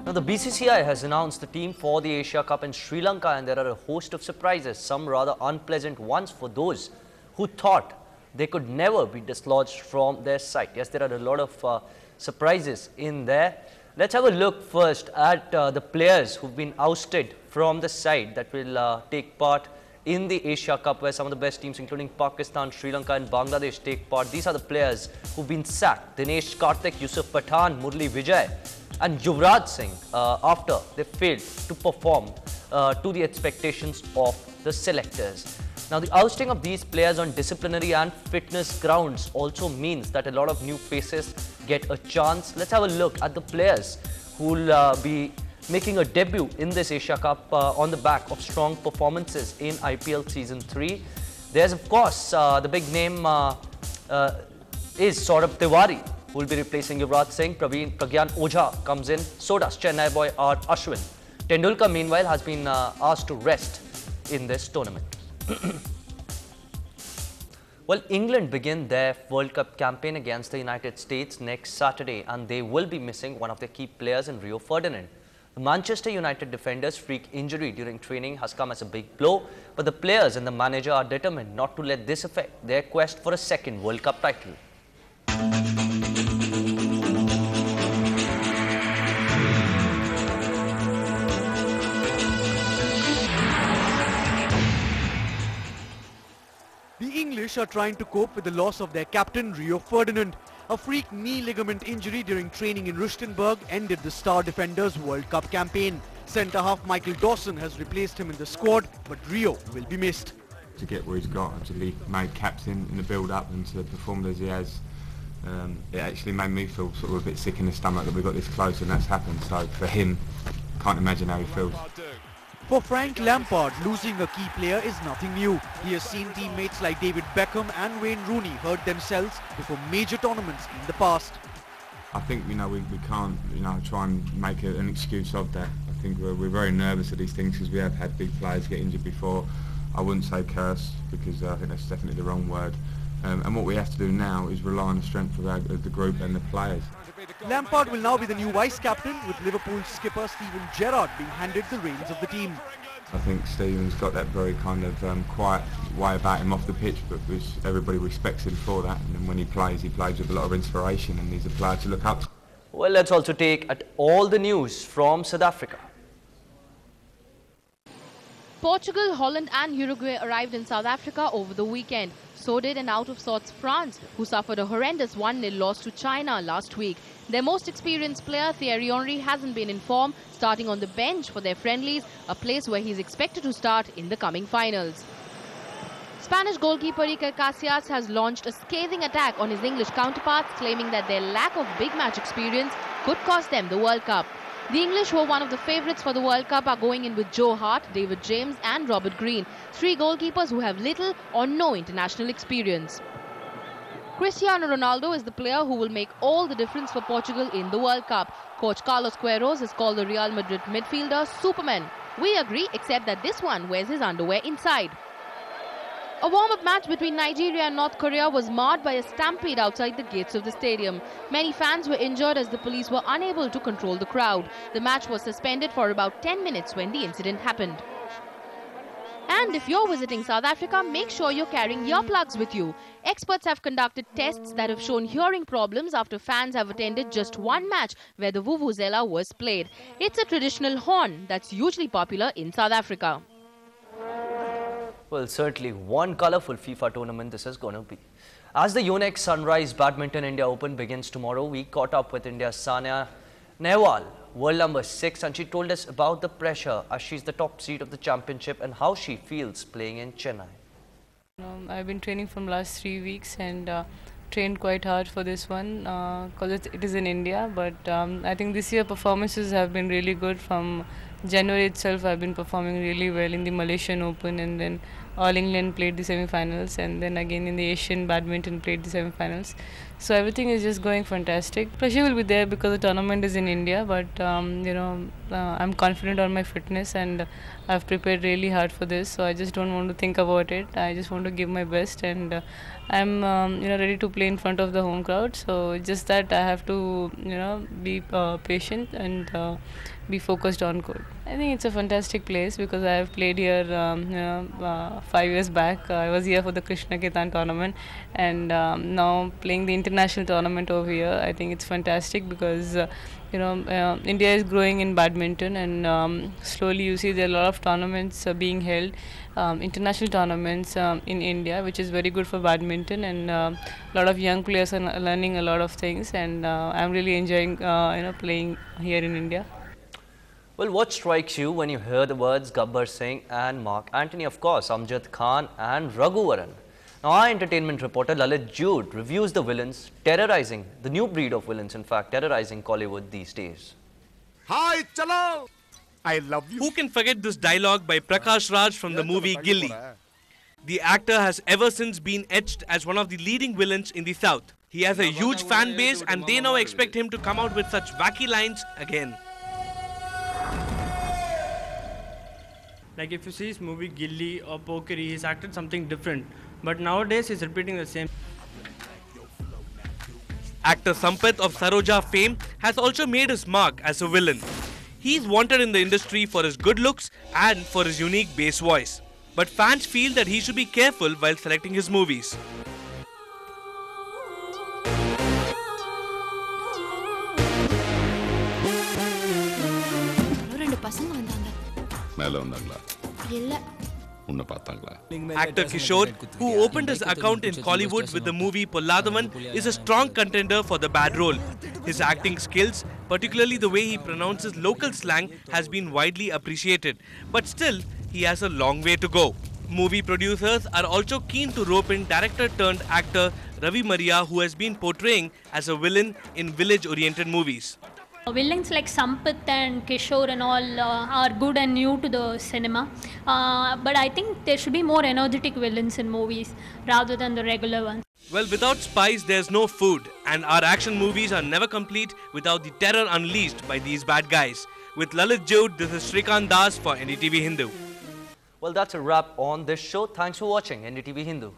Now, the BCCI has announced the team for the Asia Cup in Sri Lanka, and there are a host of surprises, some rather unpleasant ones for those who thought they could never be dislodged from their side. Yes, there are a lot of surprises in there. Let's have a look first at the players who've been ousted from the side that will take part in the Asia Cup, where some of the best teams including Pakistan, Sri Lanka and Bangladesh take part. These are the players who've been sacked: Dinesh Karthik, Yusuf Pathan, Murli Vijay and Yuvraj Singh after they failed to perform to the expectations of the selectors. Now, the ousting of these players on disciplinary and fitness grounds also means that a lot of new faces get a chance. Let's have a look at the players who will be making a debut in this Asia Cup on the back of strong performances in IPL Season 3. There's, of course, the big name is Saurabh Tiwari, who will be replacing Yuvraj Singh. Pragyan Ojha comes in. So does Chennai boy R. Ashwin. Tendulkar, meanwhile, has been asked to rest in this tournament. Well, England begin their World Cup campaign against the United States next Saturday, and they will be missing one of their key players in Rio Ferdinand. The Manchester United defender's freak injury during training has come as a big blow, but the players and the manager are determined not to let this affect their quest for a second World Cup title. The English are trying to cope with the loss of their captain Rio Ferdinand. A freak knee ligament injury during training in Rustenburg ended the star defender's World Cup campaign. Centre-half Michael Dawson has replaced him in the squad, but Rio will be missed. To get where he's got, to be made captain in the build-up and to perform as he has, it actually made me feel sort of a bit sick in the stomach that we got this close and that's happened. So for him, can't imagine how he feels. For Frank Lampard, losing a key player is nothing new. He has seen teammates like David Beckham and Wayne Rooney hurt themselves before major tournaments in the past. I think, we can't, try and make an excuse of that. I think we're very nervous of these things because we have had big players get injured before. I wouldn't say curse because I think that's definitely the wrong word. And what we have to do now is rely on the strength of the group and the players. Lampard will now be the new vice-captain, with Liverpool skipper Steven Gerrard being handed the reins of the team. I think Steven's got that very kind of quiet way about him off the pitch, but everybody respects him for that. And when he plays with a lot of inspiration, and he's a player to look up to. Well, let's also take at all the news from South Africa. Portugal, Holland and Uruguay arrived in South Africa over the weekend. So did an out-of-sorts France, who suffered a horrendous 1-0 loss to China last week. Their most experienced player, Thierry Henry, hasn't been in form, starting on the bench for their friendlies, a place where he's expected to start in the coming finals. Spanish goalkeeper Iker Casillas has launched a scathing attack on his English counterparts, claiming that their lack of big match experience could cost them the World Cup. The English, who are one of the favourites for the World Cup, are going in with Joe Hart, David James and Robert Green, three goalkeepers who have little or no international experience. Cristiano Ronaldo is the player who will make all the difference for Portugal in the World Cup. Coach Carlos Queiroz has called the Real Madrid midfielder Superman. We agree, except that this one wears his underwear inside. A warm-up match between Nigeria and North Korea was marred by a stampede outside the gates of the stadium. Many fans were injured as the police were unable to control the crowd. The match was suspended for about 10 minutes when the incident happened. And if you're visiting South Africa, make sure you're carrying earplugs with you. Experts have conducted tests that have shown hearing problems after fans have attended just one match where the vuvuzela was played. It's a traditional horn that's usually popular in South Africa. Well, certainly one colourful FIFA tournament this is going to be. As the Yonex Sunrise Badminton India Open begins tomorrow, we caught up with India's Sania Nehwal, world number 6, and she told us about the pressure as she's the top seed of the championship and how she feels playing in Chennai. I've been training from last 3 weeks and trained quite hard for this one because it is in India, but I think this year performances have been really good from January itself I've been performing really well in the Malaysian Open, and then All England played the semi-finals, and then again in the Asian Badminton played the semi-finals. So everything is just going fantastic. Pressure will be there because the tournament is in India, but I'm confident on my fitness, and I've prepared really hard for this. So I just don't want to think about it. I just want to give my best, and I'm ready to play in front of the home crowd. So just that I have to be patient and be focused on court. I think it's a fantastic place because I have played here 5 years back. I was here for the Krishna Ketan tournament, and now playing the international tournament over here. I think it's fantastic because India is growing in badminton, and slowly you see there are a lot of tournaments being held, international tournaments in India, which is very good for badminton, and a lot of young players are learning a lot of things, and I'm really enjoying playing here in India. Well, what strikes you when you hear the words Gabbar Singh and Mark Antony? Of course, Amjad Khan and Raghuvaran. Now, our entertainment reporter Lalit Jude reviews the villains terrorizing, the new breed of villains, in fact, terrorizing Kollywood these days. Hi, chalo! I love you. Who can forget this dialogue by Prakash Raj from the movie Gilli? The actor has ever since been etched as one of the leading villains in the South. He has a huge fan base, and they now expect him to come out with such wacky lines again. Like if you see his movie Gilli or Pokeri, he's acted something different. But nowadays he's repeating the same. Actor Sampath of Saroja fame has also made his mark as a villain. He's wanted in the industry for his good looks and for his unique bass voice. But fans feel that he should be careful while selecting his movies. Actor Kishore, who opened his account in Kollywood with the movie Polladavan, is a strong contender for the bad role. His acting skills, particularly the way he pronounces local slang, has been widely appreciated. But still, he has a long way to go. Movie producers are also keen to rope in director-turned-actor Ravi Maria, who has been portraying as a villain in village-oriented movies. Villains like Sampath and Kishore and all are good and new to the cinema. But I think there should be more energetic villains in movies rather than the regular ones. Well, without spice, there's no food. And our action movies are never complete without the terror unleashed by these bad guys. With Lalit Jude, this is Shrikant Das for Ndtv-Hindu. Well, that's a wrap on this show. Thanks for watching Ndtv-Hindu.